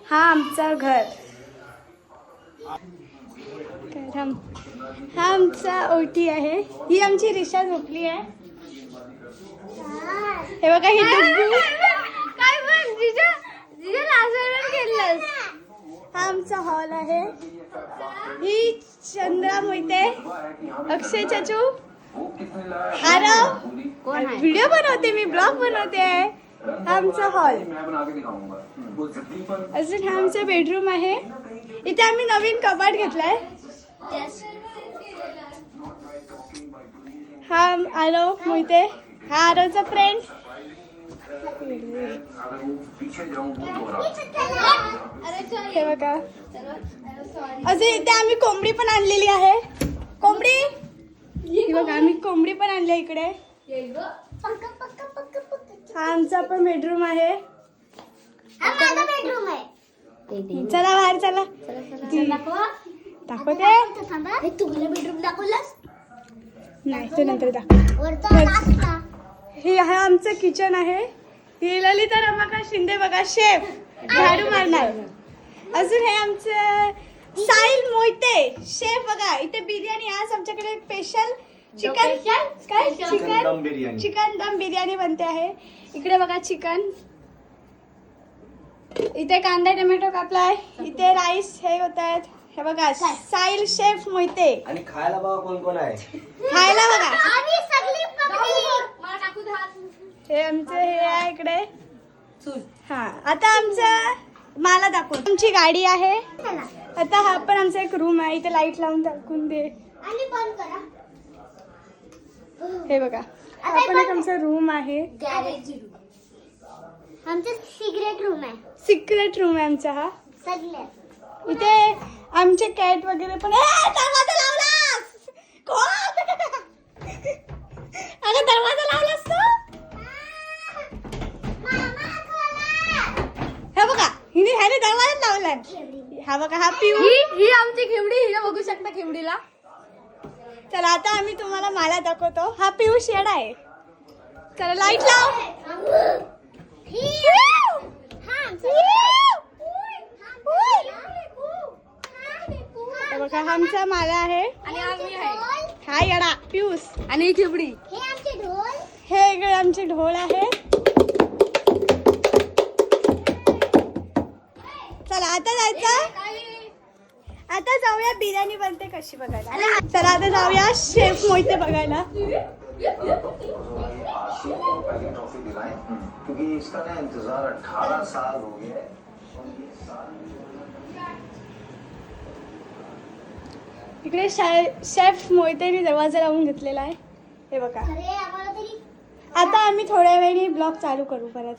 हा आमचा घर, हा आमचा ओटी आहे. ही आमची रिक्षा झोपली आहे. हे बघा ही डुग्गू. काय पण जिजा जिजा लाजवायला गेलंस. हा आमचा हॉल आहे. ही चंद्रा मोहिते, अक्षय चाचू, आरव व्हिडिओ बनवते, मी ब्लॉग बनवते. हा आमचा हॉल. अजून हा आमचा बेडरूम आहे. इथे आम्ही नवीन कपाट घेतलाय. हा आरव मोहिते, हा आरवचा फ्रेंड. हे बघा. अजून इथे आम्ही कोंबडी पण आणलेली आहे. कोंबडी ही बघा, आम्ही कोंबडी पण आणली इकडे. हा आमचा पण बेडरूम आहे. चला बाहेर चला. दाखवते. तुम्हाला बेडरूम दाखवलास नाही ते नंतर दाखव. हे आहे आमचं किचन आहे. ही ललिता रमाकांत शिंदे बघा, शेफ, झाडू मारणार. अजून हे आमचं साहिल मोहिते, शेफ बघा. इथे बिर्याणी आज आमच्याकडे स्पेशल चिकन दम बिर्याणी बनते आहे. इकडे बघा चिकन. इथे कांदा टोमॅटो कापलाय. इथे राईस हे होत आहेत. हे बघा साहिल शेफ मोहिते. आणि खायला बघा कोण कोण आहे. खायला बघा हे आमचे हे आहे इकडे. हा आता आमचं मला दाखव. आमची गाडी आहे. आता हा पण आमचा एक रूम आहे. इथे लाईट लावून दाखवून दे. हे बघा हा पण एक आमचा रूम आहे. आमचा सिक्रेट रूम आहे. सिक्रेट रूम आहे आमचा हा. इथे आमचे कॅट वगैरे पण. दरवाजा लावलास अगं दरवाजा लावलास तू. हे बघा हिने ह्याने दरवाजा लावलाय. हा बघा हा पिऊ. ही आमची खिवडी. हिला बघू शकता खिवडीला. चला आता आम्ही तुम्हाला मला दाखवतो. हा पिऊ शेड आहे. चला लाईट लाव. बघा हा आमचा माला आहे. हा येडा पिऊस आणि खिवडी. हे इकडे आमचे ढोल आहे. चला आता जायचं. आता जाऊया बिर्याणी बनते कशी बघायला. चला आता जाऊया शेफ मोहिते बघायला. इकडे शेफ मोहितेने दरवाजा लावून घेतलेला आहे. हे बघा. आता आम्ही थोड्या वेळाने ब्लॉग चालू करू परत.